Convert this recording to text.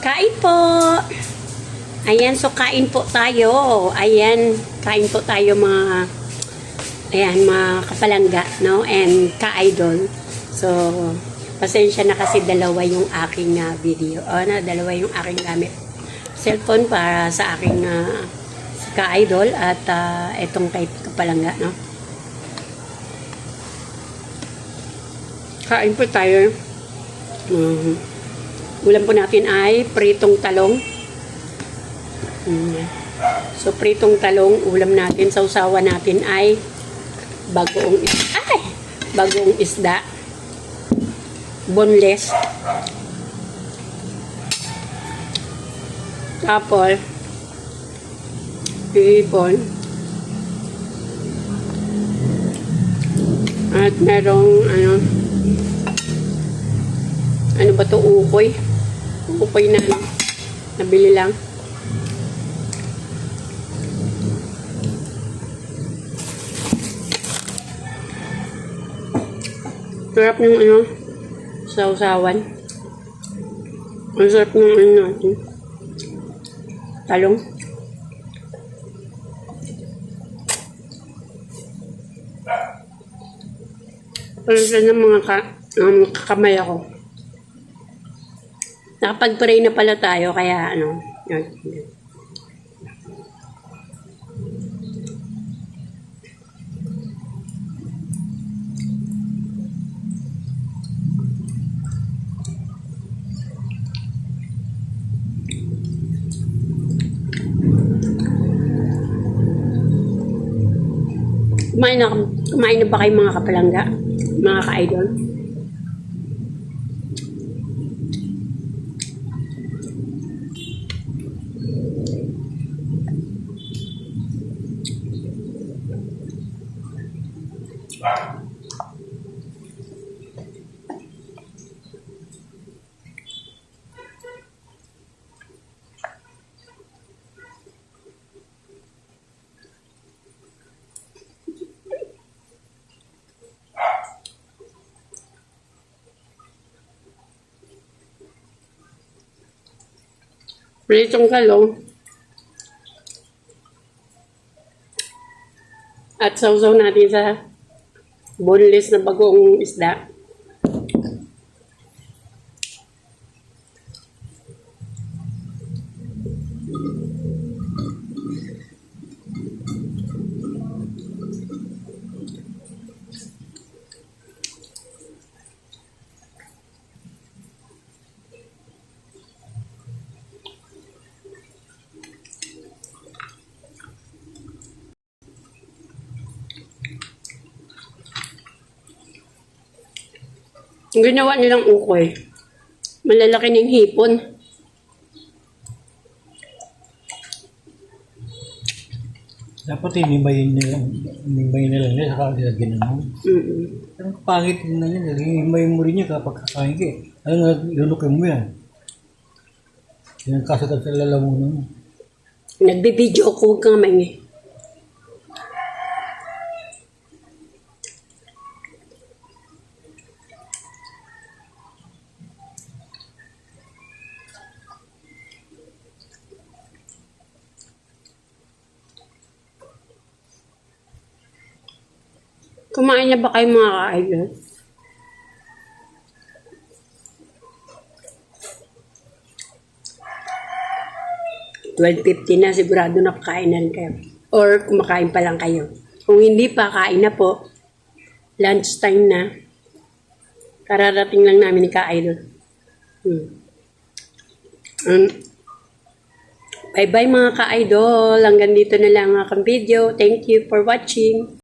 Kain po. Ayan, so kain po tayo. Ayan, kain po tayo mga mga kapalangga, no? And ka-idol. So, pasensya na kasi dalawa yung aking video. Dalawa yung aking gamit. Cellphone para sa aking ka-idol at etong kay kapalangga, no? Kain po tayo. Ulam po natin ay pritong talong. So, pritong talong, ulam natin, sausawan natin ay bagoong isda. Boneless. Tapos, hipon. At merong, ano ba to, ukoy? Ukoy na, nabili lang. Sarap ng sausawan. Ang sarap ng natin. Talong. Parang ng mga kakamay ako. Nakapag-pray na pala tayo, kaya kumain na ba kayo mga kapalangga? Mga ka-idol? Pritong talong at sausaw natin sa boneless na bagong isda. Ang ginawa nilang ukoy, malalaki ng hipon. Dapat hinimayin nila sa kanila ginanon. Ang pangit na yan, himayin mo rin yan kapag kakain ka. Lunukin mo yan. Yan ang kasagad sa lalamunan mo. Nagbibideo ako, huwag kang maingay. Kumain na ba kayo mga ka-idol? $12.50 na, sigurado nakakain na rin kayo. Or kumakain pa lang kayo. Kung hindi pa, kain na po. Lunch time na. Kararating lang namin ni ka-idol. Bye-bye mga ka-idol. Hanggang dito na lang ang aking video. Thank you for watching.